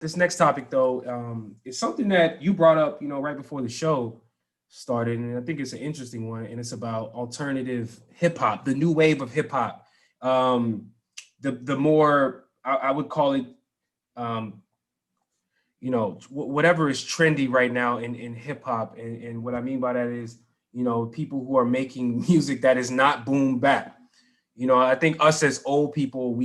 This next topic, though, is something that you brought up, right before the show started, and I think it's an interesting one, and it's about alternative hip hop, the new wave of hip hop. Um, the more I would call it, um, whatever is trendy right now in hip hop, and what I mean by that is, people who are making music that is not boom bap. I think us as old people,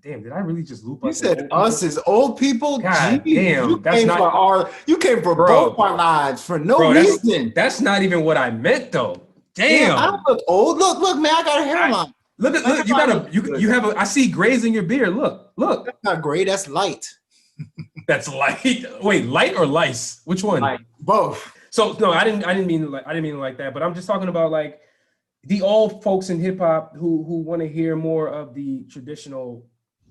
damn, did I really just loop You us as said old us people? as old people. God Jeez, damn, that's not, you came for both bro, our lives for no bro. That's reason. that's not even what I meant though. Damn, I don't Damn. look old. Look, man, I got a I hairline. My look. You hairline got looks you good. have a. I see grays in your beard. Look. That's not gray. That's light. That's light. Wait, light or lice? Which one? Like both. So no, I didn't mean it like that. But I'm just talking about like the old folks in hip hop who want to hear more of the traditional,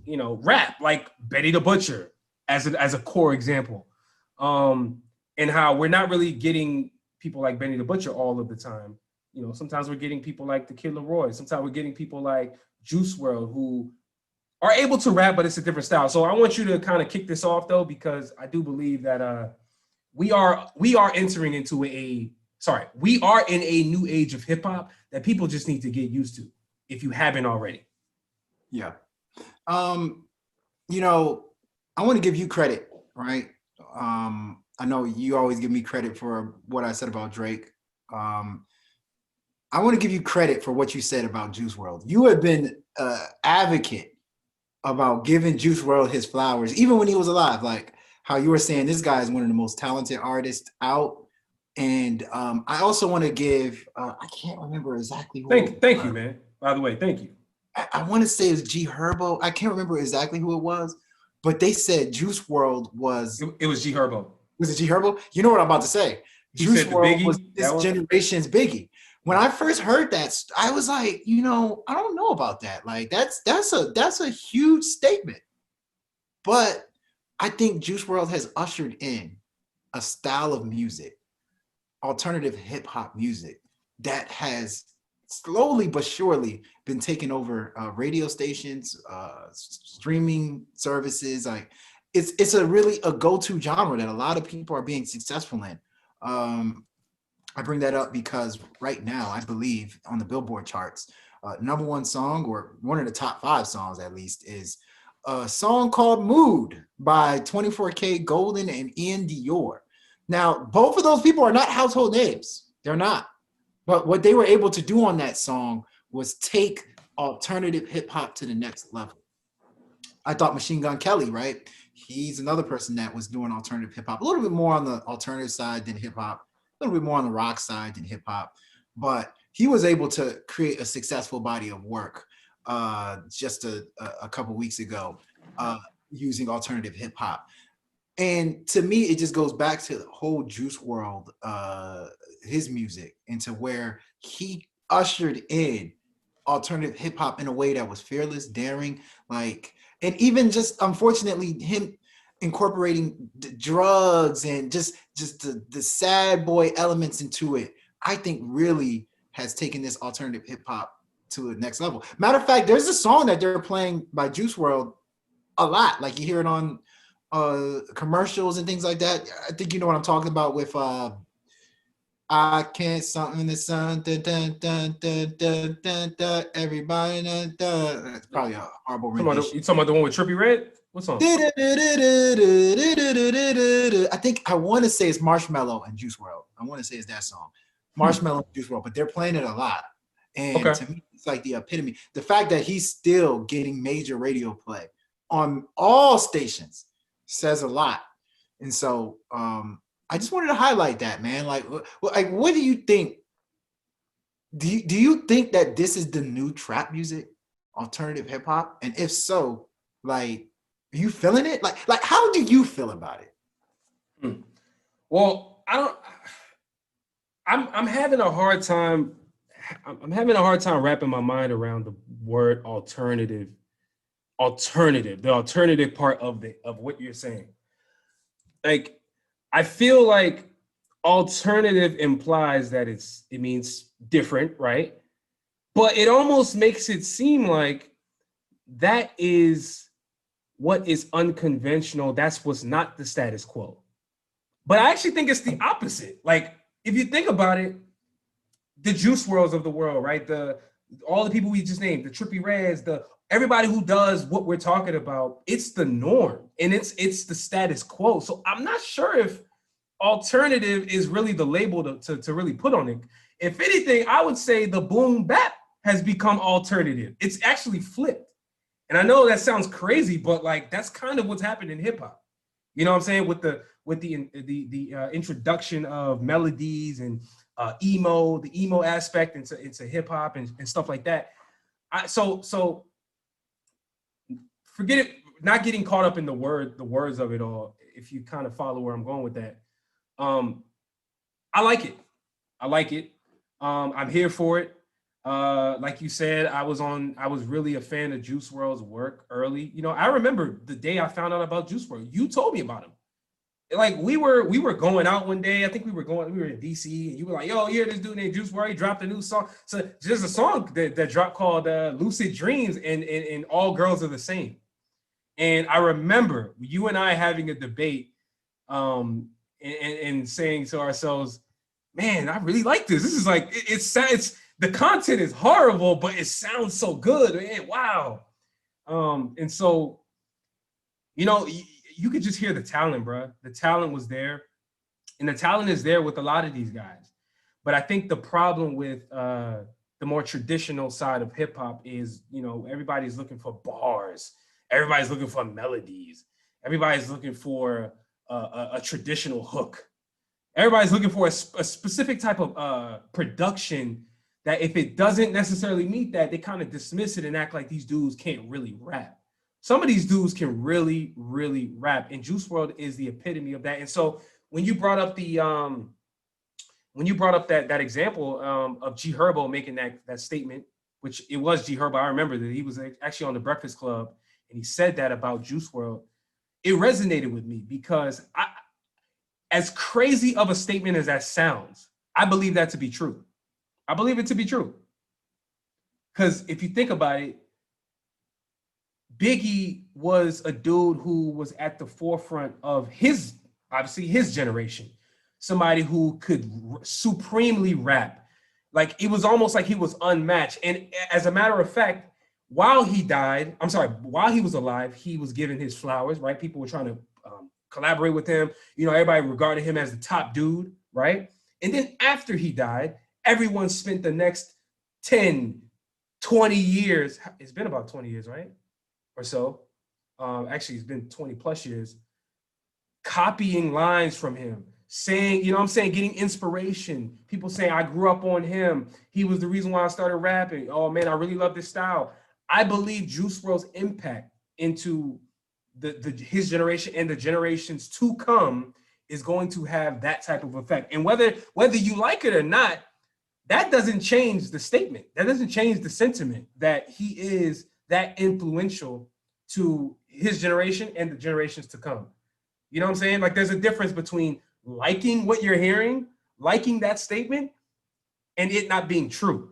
rap, like Betty the Butcher as a core example, and how we're not really getting people like Benny the Butcher all of the time. Sometimes we're getting people like the Kid Leroy. Sometimes we're getting people like Juice World who are able to rap, but it's a different style. So I want you to kind of kick this off though, because I do believe that we are entering into we are in a new age of hip hop that people just need to get used to if you haven't already. Yeah. Um, I want to give you credit, right? I know you always give me credit for what I said about Drake. I want to give you credit for what you said about Juice World. You have been an advocate about giving Juice World his flowers, even when he was alive. Like how you were saying, this guy is one of the most talented artists out. And I also want to give, I can't remember exactly who. Thank you, man. By the way, thank you. I want to say it was G Herbo. I can't remember exactly who it was, but they said Juice World was. It was G Herbo. Was it G Herbo? You know what I'm about to say. He Juice said the World Biggie. was this generation's Biggie. When I first heard that, I was like, I don't know about that. Like that's a huge statement. But I think Juice World has ushered in a style of music, alternative hip hop music, that has slowly but surely been taking over radio stations, streaming services. Like it's a really a go-to genre that a lot of people are being successful in. I bring that up because right now, I believe on the Billboard charts, number one song, or one of the top 5 songs at least, is a song called Mood by 24K Golden and Ian Dior. Now, both of those people are not household names. They're not. But what they were able to do on that song was take alternative hip hop to the next level. I thought Machine Gun Kelly, right? He's another person that was doing alternative hip hop, a little bit more on the alternative side than hip hop, a little bit more on the rock side than hip hop. But he was able to create a successful body of work just a couple weeks ago using alternative hip hop. And to me, it just goes back to the whole Juice World, his music, into where he ushered in alternative hip hop in a way that was fearless, daring, like, and even just unfortunately him incorporating drugs and just the sad boy elements into it, I think really has taken this alternative hip hop to the next level. Matter of fact, there's a song that they're playing by Juice World a lot. Like you hear it on commercials and things like that. I think you know what I'm talking about with I can't something in the sun. Dun, dun, dun, dun, dun, dun, dun, everybody dun, dun. It's probably a horrible rendition. You talking about the one with Trippie Redd? What song? I think I want to say it's Marshmello and Juice World. I want to say it's that song. Marshmello and Juice World, but they're playing it a lot. And to me, it's like the epitome. The fact that he's still getting major radio play on all stations says a lot. And so I just wanted to highlight that, man. Like what do you think? Do you think that this is the new trap music, alternative hip hop? And if so, like, are you feeling it? Like how do you feel about it? Well, I'm having a hard time. I'm having a hard time wrapping my mind around the word alternative, the alternative part of what you're saying. Like, I feel like alternative implies that it means different, right? But it almost makes it seem like that is what is unconventional, that's what's not the status quo. But I actually think it's the opposite. Like, if you think about it, the Juice Worlds of the world, right? All the people we just named, the Trippie Reds, everybody who does what we're talking about, it's the norm and it's the status quo. So I'm not sure if alternative is really the label to really put on it. If anything, I would say the boom bap has become alternative. It's actually flipped. And I know that sounds crazy, but like that's kind of what's happened in hip hop. You know what I'm saying? With the introduction of melodies and the emo aspect into hip hop and stuff like that. So forget it, not getting caught up in the words of it all. If you kind of follow where I'm going with that, I like it. I'm here for it. Like you said, I was really a fan of Juice WRLD's work early. You know, I remember the day I found out about Juice WRLD. You told me about him. Like we were going out one day. I think we were in DC, and you were like, "Yo, you hear this dude named Juice WRLD? He dropped a new song." So there's a song that dropped called "Lucid Dreams," and All Girls Are the Same. And I remember you and I having a debate, and saying to ourselves, "Man, I really like this. This is like it's the content is horrible, but it sounds so good. Man, wow." And so, you know, you could just hear the talent, bro. The talent was there, and the talent is there with a lot of these guys. But I think the problem with the more traditional side of hip hop is, you know, everybody's looking for bars, everybody's looking for melodies, everybody's looking for a traditional hook. Everybody's looking for a specific type of production that if it doesn't necessarily meet that, they kind of dismiss it and act like these dudes can't really rap. Some of these dudes can really, really rap, and Juice WRLD is the epitome of that. And so when you brought up that example of G Herbo making that statement, which it was G Herbo, I remember that he was actually on the Breakfast Club and he said that about Juice WRLD. It resonated with me because as crazy of a statement as that sounds, I believe that to be true. I believe it to be true. Because if you think about it, Biggie was a dude who was at the forefront of his generation. Somebody who could supremely rap. Like, it was almost like he was unmatched. And as a matter of fact, while he was alive, he was given his flowers, right? People were trying to collaborate with him. You know, everybody regarded him as the top dude, right? And then after he died, everyone spent the next 10, 20 years. It's been about 20 years, right? Or so. Actually, it's been 20 plus years. Copying lines from him, saying, you know what I'm saying, getting inspiration. People saying, I grew up on him. He was the reason why I started rapping. Oh man, I really love this style. I believe Juice WRLD's impact into his generation and the generations to come is going to have that type of effect. And whether you like it or not, that doesn't change the statement. That doesn't change the sentiment that he is that influential to his generation and the generations to come. You know what I'm saying? Like, there's a difference between liking what you're hearing, liking that statement, and it not being true.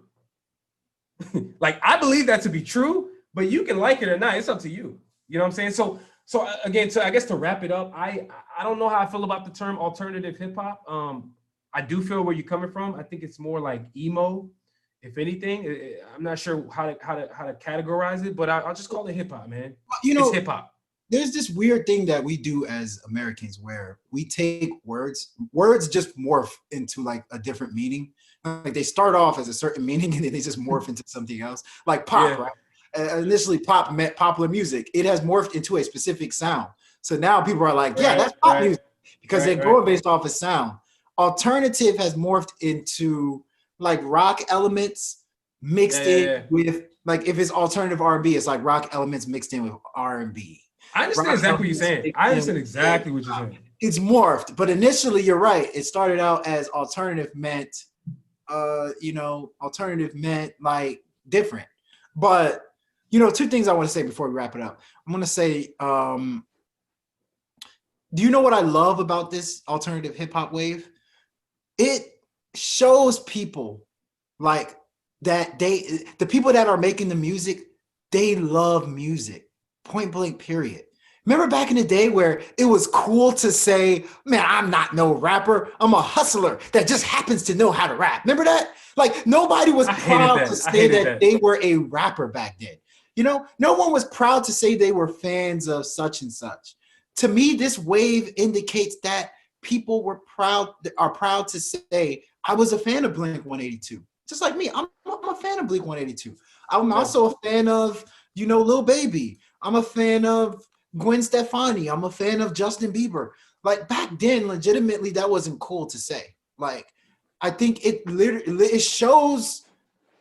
Like, I believe that to be true, but you can like it or not. It's up to you. You know what I'm saying? So again, I guess to wrap it up, I don't know how I feel about the term alternative hip hop. I do feel where you're coming from. I think it's more like emo, if anything. I'm not sure how to categorize it, but I'll just call it hip hop, man. You know, it's hip hop. There's this weird thing that we do as Americans where we take words just morph into like a different meaning. Like, they start off as a certain meaning and then they just morph into something else. Like pop, yeah. Right? Initially pop meant popular music. It has morphed into a specific sound. So now people are like, yeah, that's pop music, because they're going based off of sound. Alternative has morphed into like rock elements mixed in with, like, if it's alternative R&B, it's like rock elements mixed in with R&B. I understand exactly what you're saying. I understand exactly what you're saying. It's morphed, but initially you're right. It started out as alternative meant, alternative meant like different. But, you know, two things I want to say before we wrap it up. I'm going to say, do you know what I love about this alternative hip hop wave? It shows people like that the people that are making the music, they love music. Point blank, period. Remember back in the day where it was cool to say, man, I'm not no rapper. I'm a hustler that just happens to know how to rap. Remember that? Like nobody was I hated proud that. to I say hated that that. they were a rapper back then. You know, no one was proud to say they were fans of such and such. To me, this wave indicates that people are proud to say, I was a fan of Blink 182. Just like me, I'm a fan of Blink 182. I'm Yeah. also a fan of, Lil Baby. I'm a fan of Gwen Stefani. I'm a fan of Justin Bieber. Like back then, legitimately, that wasn't cool to say. Like, I think it shows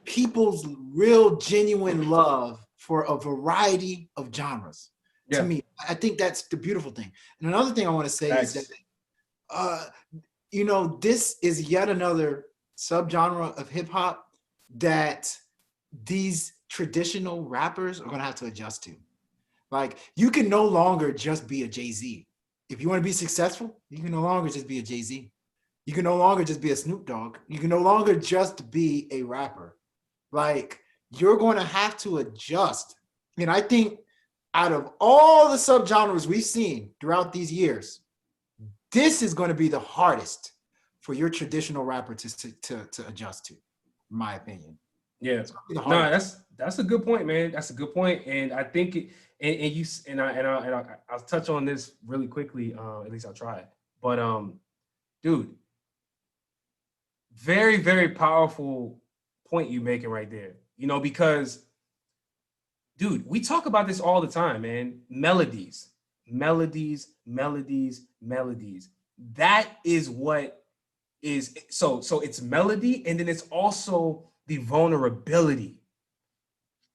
people's real genuine love for a variety of genres. To Yeah. me, I think that's the beautiful thing. And another thing I want to say is that, Facts. uh, this is yet another subgenre of hip hop that these traditional rappers are going to have to adjust to. Like, you can no longer just be a Jay-Z. If you want to be successful, you can no longer just be a Jay-Z. You can no longer just be a Snoop Dogg. You can no longer just be a rapper. Like, you're going to have to adjust. And I think out of all the subgenres we've seen throughout these years, this is going to be the hardest for your traditional rapper to adjust to, in my opinion. Yeah. It's going to be the No, hardest. that's a good point, man. That's a good point, and I think it, and you I'll touch on this really quickly. At least I'll try it. But dude, very very powerful point you making right there. Because dude, we talk about this all the time, man. Melodies, melodies, melodies, melodies. That is what is so it's melody, and then it's also the vulnerability.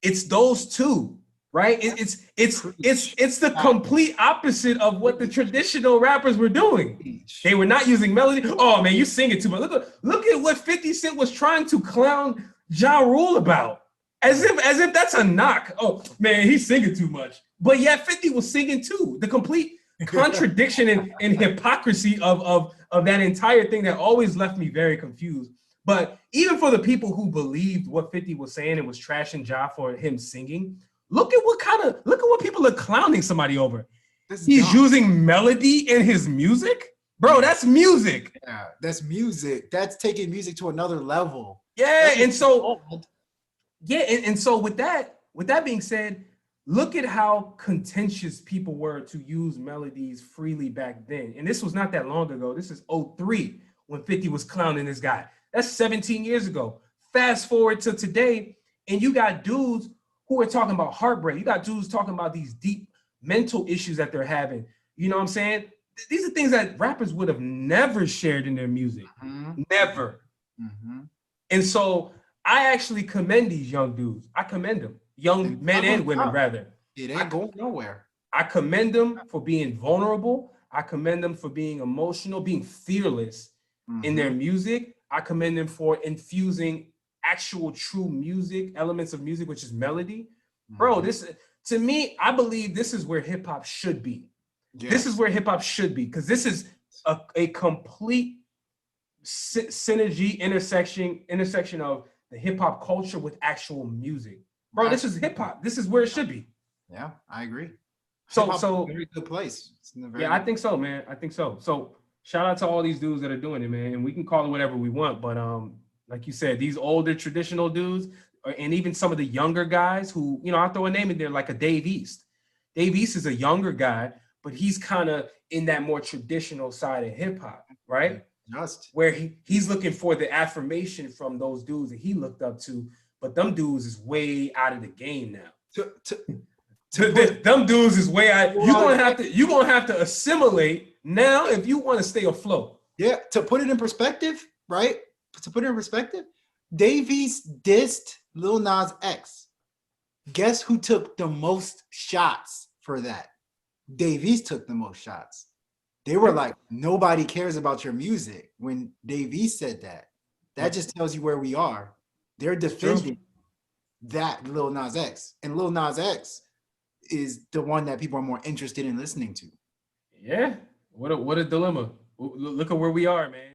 It's those two, right? It's the complete opposite of what the traditional rappers were doing. They were not using melody. Oh man, you sing it too much. Look at what 50 Cent was trying to clown Ja Rule about. As if that's a knock. Oh man, he's singing too much. But yeah, 50 was singing too. The complete contradiction and hypocrisy of that entire thing that always left me very confused. But even for the people who believed what 50 was saying and was trashing Ja for him singing, look at what people are clowning somebody over. He's using melody in his music. Bro, that's music. Yeah, that's music. That's taking music to another level. Yeah, and so with that being said, look at how contentious people were to use melodies freely back then. And this was not that long ago. This is 03 when 50 was clowning this guy. That's 17 years ago. Fast forward to today, and you got dudes who are talking about heartbreak. You got dudes talking about these deep mental issues that they're having. You know what I'm saying? These are things that rappers would have never shared in their music. Never. And so I actually commend these young dudes. I commend them. Young men and women, rather. It ain't going nowhere. I commend them for being vulnerable. I commend them for being emotional, being fearless in their music. I commend them for infusing actual true music, elements of music, which is melody. Bro, this, to me, I believe this is where hip hop should be. Yes. This is where hip hop should be, because this is a complete synergy intersection of the hip hop culture with actual music. Bro, this is hip hop. This is where it should be. Yeah, I agree. So a very good place. I think so, man. I think so. So shout out to all these dudes that are doing it, man. And we can call it whatever we want, but like you said, these older traditional dudes, and even some of the younger guys who, I'll throw a name in there, like a Dave East. Dave East is a younger guy, but he's kind of in that more traditional side of hip hop, right? Where he's looking for the affirmation from those dudes that he looked up to, but them dudes is way out of the game now. Them dudes is way out. You're gonna have to assimilate now if you want to stay afloat. Yeah, to put it in perspective, right? To put it in perspective, Dave East dissed Lil Nas X. Guess who took the most shots for that? Dave East took the most shots. They were like, nobody cares about your music when Dave East said that. That just tells you where we are. They're defending that Lil Nas X. And Lil Nas X is the one that people are more interested in listening to. Yeah. What a dilemma. Look at where we are, man.